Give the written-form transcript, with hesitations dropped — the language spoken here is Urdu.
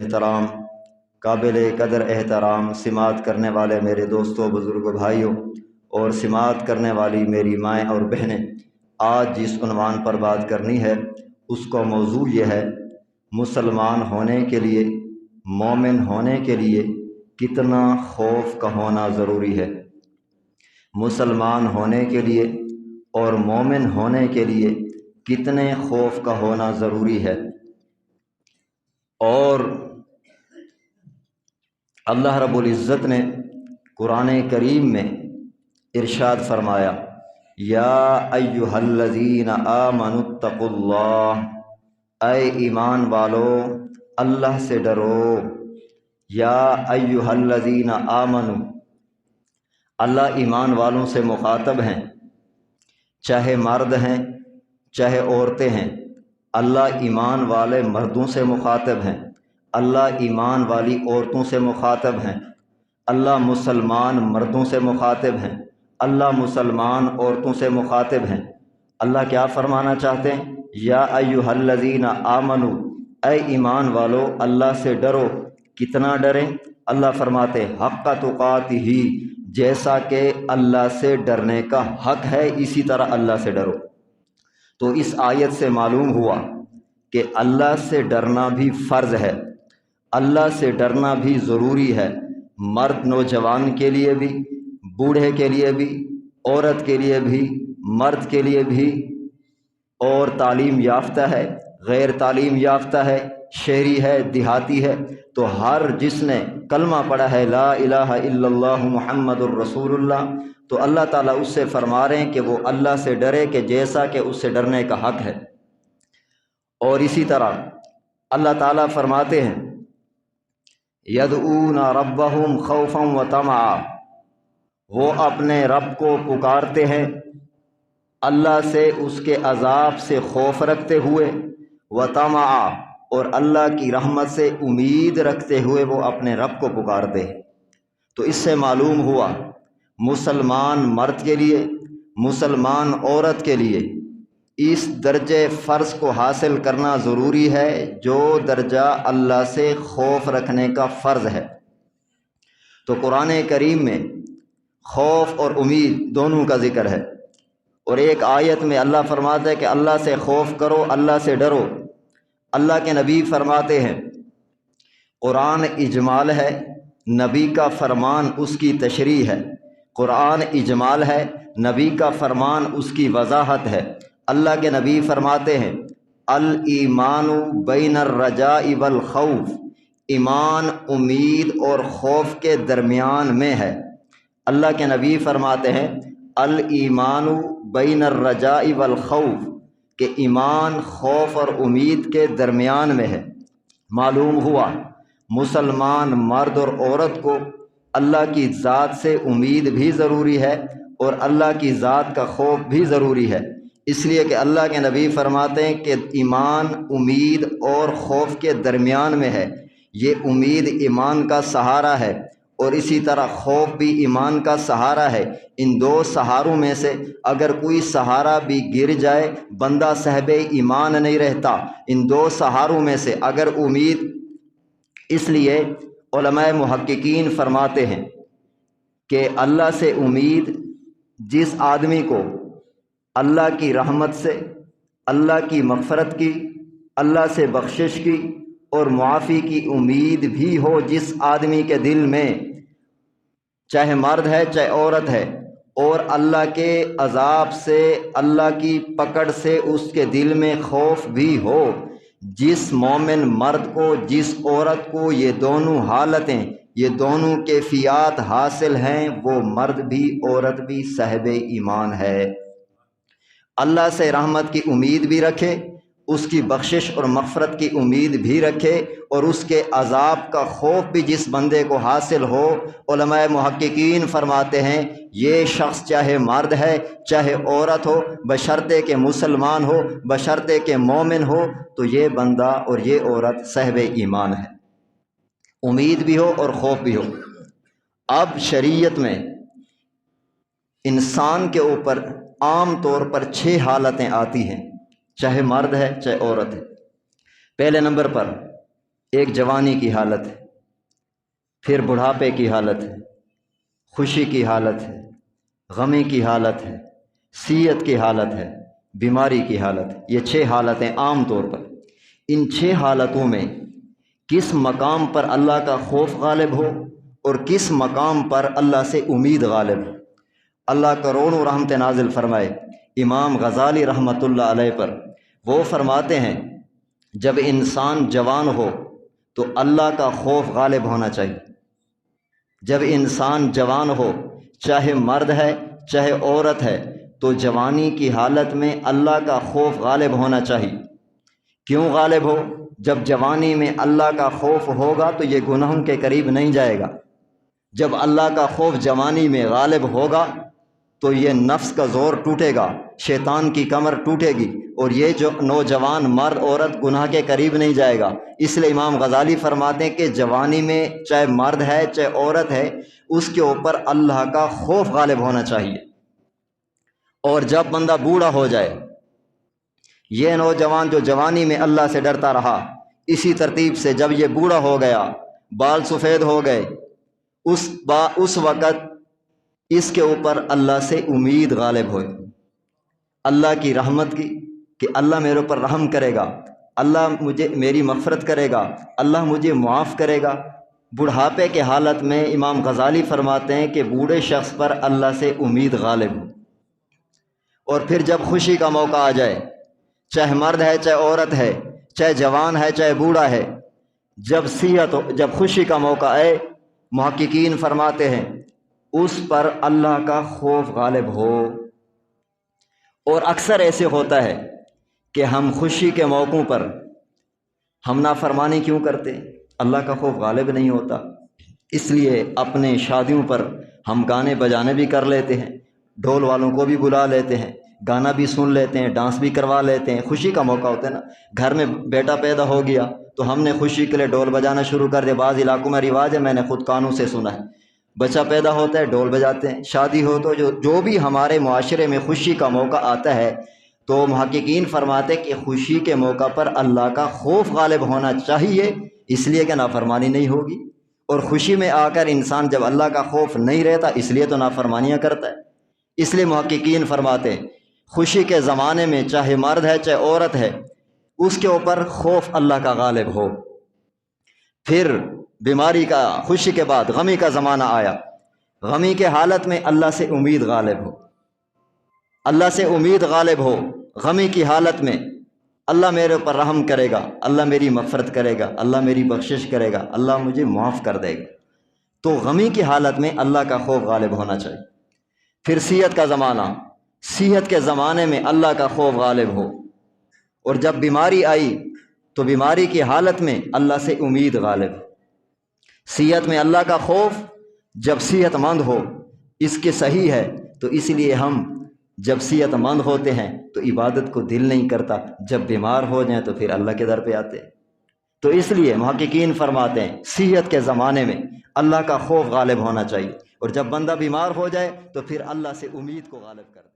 احترام، قابل قدر احترام سماعت کرنے والے میرے دوستوں، بزرگوں، بھائیوں اور سماعت کرنے والی میری مائیں اور بہنیں، آج جس عنوان پر بات کرنی ہے اس کا موضوع یہ ہے: مسلمان ہونے کے لیے، مومن ہونے کے لیے کتنا خوف کا ہونا ضروری ہے۔ مسلمان ہونے کے لیے اور مومن ہونے کے لیے کتنے خوف کا ہونا ضروری ہے۔ اور اللہ رب العزت نے قرآن کریم میں ارشاد فرمایا: یا ایھا الذین آمنوا اتقوا اللہ، اے ایمان والو اللہ سے ڈرو۔ یا ایھا الذین آمنوا، اللہ ایمان والوں سے مخاطب ہیں، چاہے مرد ہیں چاہے عورتیں ہیں۔ اللہ ایمان والے مردوں سے مخاطب ہیں، اللہ ایمان والی عورتوں سے مخاطب ہیں، اللہ مسلمان مردوں سے مخاطب ہیں، اللہ مسلمان عورتوں سے مخاطب ہیں۔ اللہ کیا فرمانا چاہتے ہیں؟ یا ایھا الذین آمنوا، اے ایمان والو اللہ سے ڈرو۔ کتنا ڈریں؟ اللہ فرماتے حق تقاتہ، جیسا کہ اللہ سے ڈرنے کا حق ہے اسی طرح اللہ سے ڈرو۔ تو اس آیت سے معلوم ہوا کہ اللہ سے ڈرنا بھی فرض ہے، اللہ سے ڈرنا بھی ضروری ہے، مرد نوجوان کے لیے بھی، بوڑھے کے لیے بھی، عورت کے لیے بھی، مرد کے لیے بھی، اور تعلیم یافتہ ہے، غیر تعلیم یافتہ ہے، شہری ہے، دیہاتی ہے، تو ہر جس نے کلمہ پڑھا ہے لا الہ الا اللہ محمد الرسول اللہ، تو اللہ تعالیٰ اس سے فرما رہے ہیں کہ وہ اللہ سے ڈرے کہ جیسا کہ اس سے ڈرنے کا حق ہے۔ اور اسی طرح اللہ تعالیٰ فرماتے ہیں یدعون ربہم خوفا وطمعا، وہ اپنے رب کو پکارتے ہیں اللہ سے اس کے عذاب سے خوف رکھتے ہوئے، وطمعا، اور اللہ کی رحمت سے امید رکھتے ہوئے وہ اپنے رب کو پکارتے ہیں۔ تو اس سے معلوم ہوا مسلمان مرد کے لیے، مسلمان عورت کے لیے اس درجے فرض کو حاصل کرنا ضروری ہے جو درجہ اللہ سے خوف رکھنے کا فرض ہے۔ تو قرآن کریم میں خوف اور امید دونوں کا ذکر ہے، اور ایک آیت میں اللہ فرماتا ہے کہ اللہ سے خوف کرو، اللہ سے ڈرو۔ اللہ کے نبی فرماتے ہیں قرآن اجمال ہے، نبی کا فرمان اس کی تشریح ہے۔ قرآن اجمال ہے، نبی کا فرمان اس کی وضاحت ہے۔ اللہ کے نبی فرماتے ہیں الایمان بین الرجاء والخوف، ایمان امید اور خوف کے درمیان میں ہے۔ اللہ کے نبی فرماتے ہیں الایمان بین الرجاء والخوف، کہ ایمان خوف اور امید کے درمیان میں ہے۔ معلوم ہوا مسلمان مرد اور عورت کو اللہ کی ذات سے امید بھی ضروری ہے اور اللہ کی ذات کا خوف بھی ضروری ہے، اس لیے کہ اللہ کے نبی فرماتے ہیں کہ ایمان امید اور خوف کے درمیان میں ہے۔ یہ امید ایمان کا سہارا ہے اور اسی طرح خوف بھی ایمان کا سہارا ہے۔ ان دو سہاروں میں سے اگر کوئی سہارا بھی گر جائے بندہ صاحب ایمان نہیں رہتا۔ ان دو سہاروں میں سے اگر امید، اس لیے علماء محققین فرماتے ہیں کہ اللہ سے امید جس آدمی کو اللہ کی رحمت سے، اللہ کی مغفرت کی، اللہ سے بخشش کی اور معافی کی امید بھی ہو، جس آدمی کے دل میں چاہے مرد ہے چاہے عورت ہے، اور اللہ کے عذاب سے، اللہ کی پکڑ سے اس کے دل میں خوف بھی ہو، جس مومن مرد کو، جس عورت کو یہ دونوں حالتیں، یہ دونوں کیفیات حاصل ہیں، وہ مرد بھی عورت بھی صاحب ایمان ہے۔ اللہ سے رحمت کی امید بھی رکھے، اس کی بخشش اور مغفرت کی امید بھی رکھے، اور اس کے عذاب کا خوف بھی جس بندے کو حاصل ہو، علماء محققین فرماتے ہیں یہ شخص چاہے مرد ہے چاہے عورت ہو، بشرطے کہ مسلمان ہو، بشرطے کہ مومن ہو، تو یہ بندہ اور یہ عورت صاحب ایمان ہے، امید بھی ہو اور خوف بھی ہو۔ اب شریعت میں انسان کے اوپر عام طور پر 6 حالتیں آتی ہیں، چاہے مرد ہے چاہے عورت ہے۔ پہلے نمبر پر ایک جوانی کی حالت ہے، پھر بڑھاپے کی حالت ہے، خوشی کی حالت ہے، غمی کی حالت ہے، صحت کی حالت ہے، بیماری کی حالت ہے۔ یہ 6 حالتیں عام طور پر۔ ان 6 حالتوں میں کس مقام پر اللہ کا خوف غالب ہو اور کس مقام پر اللہ سے امید غالب ہو، اللہ کروڑوں رحمت نازل فرمائے امام غزالی رحمۃ اللہ علیہ پر۔ وہ فرماتے ہیں جب انسان جوان ہو تو اللہ کا خوف غالب ہونا چاہیے۔ جب انسان جوان ہو، چاہے مرد ہے چاہے عورت ہے، تو جوانی کی حالت میں اللہ کا خوف غالب ہونا چاہیے۔ کیوں غالب ہو؟ جب جوانی میں اللہ کا خوف ہوگا تو یہ گناہوں کے قریب نہیں جائے گا۔ جب اللہ کا خوف جوانی میں غالب ہوگا تو یہ نفس کا زور ٹوٹے گا، شیطان کی کمر ٹوٹے گی، اور یہ جو نوجوان مرد عورت گناہ کے قریب نہیں جائے گا۔ اس لیے امام غزالی فرماتے ہیں کہ جوانی میں چاہے مرد ہے چاہے عورت ہے، اس کے اوپر اللہ کا خوف غالب ہونا چاہیے۔ اور جب بندہ بوڑھا ہو جائے، یہ نوجوان جو جوانی میں اللہ سے ڈرتا رہا، اسی ترتیب سے جب یہ بوڑھا ہو گیا، بال سفید ہو گئے، اس وقت اس کے اوپر اللہ سے امید غالب ہوئے، اللہ کی رحمت کی، کہ اللہ میرے اوپر رحم کرے گا، اللہ میری مغفرت کرے گا، اللہ مجھے معاف کرے گا۔ بڑھاپے کے حالت میں امام غزالی فرماتے ہیں کہ بوڑھے شخص پر اللہ سے امید غالب ہو۔ اور پھر جب خوشی کا موقع آ جائے، چاہے مرد ہے چاہے عورت ہے، چاہے جوان ہے چاہے بوڑھا ہے، جب خوشی کا موقع آئے، محققین فرماتے ہیں اس پر اللہ کا خوف غالب ہو۔ اور اکثر ایسے ہوتا ہے کہ ہم خوشی کے موقعوں پر ہم نافرمانی کیوں کرتے؟ اللہ کا خوف غالب نہیں ہوتا۔ اس لیے اپنے شادیوں پر ہم گانے بجانے بھی کر لیتے ہیں، ڈھول والوں کو بھی بلا لیتے ہیں، گانا بھی سن لیتے ہیں، ڈانس بھی کروا لیتے ہیں۔ خوشی کا موقع ہوتا ہے نا، گھر میں بیٹا پیدا ہو گیا تو ہم نے خوشی کے لیے ڈھول بجانا شروع کر دیا۔ بعض علاقوں میں رواج ہے، میں نے خود کانوں سے سنا ہے، بچہ پیدا ہوتا ہے ڈھول بجاتے ہیں۔ شادی ہو تو جو بھی ہمارے معاشرے میں خوشی کا موقع آتا ہے تو محققین فرماتے کہ خوشی کے موقع پر اللہ کا خوف غالب ہونا چاہیے، اس لیے کہ نافرمانی نہیں ہوگی۔ اور خوشی میں آ کر انسان جب اللہ کا خوف نہیں رہتا، اس لیے تو نافرمانیاں کرتا ہے۔ اس لیے محققین فرماتے ہیں خوشی کے زمانے میں چاہے مرد ہے چاہے عورت ہے، اس کے اوپر خوف اللہ کا غالب ہو۔ پھر بیماری کا، خوشی کے بعد غمی کا زمانہ آیا، غمی کے حالت میں اللہ سے امید غالب ہو، اللہ سے امید غالب ہو۔ غمی کی حالت میں اللہ میرے اوپر رحم کرے گا، اللہ میری مغفرت کرے گا، اللہ میری بخشش کرے گا، اللہ مجھے معاف کر دے گا۔ تو غمی کی حالت میں اللہ کا خوف غالب ہونا چاہیے۔ پھر صحت کا زمانہ، صحت کے زمانے میں اللہ کا خوف غالب ہو۔ اور جب بیماری آئی تو بیماری کی حالت میں اللہ سے امید غالب ہو۔ صحت میں اللہ کا خوف، جب صحت مند ہو، اس کے صحیح ہے تو اس لیے ہم جب صحت مند ہوتے ہیں تو عبادت کو دل نہیں کرتا، جب بیمار ہو جائیں تو پھر اللہ کے در پہ آتے ہیں۔ تو اس لیے محققین فرماتے ہیں صحت کے زمانے میں اللہ کا خوف غالب ہونا چاہیے، اور جب بندہ بیمار ہو جائے تو پھر اللہ سے امید کو غالب کر دے۔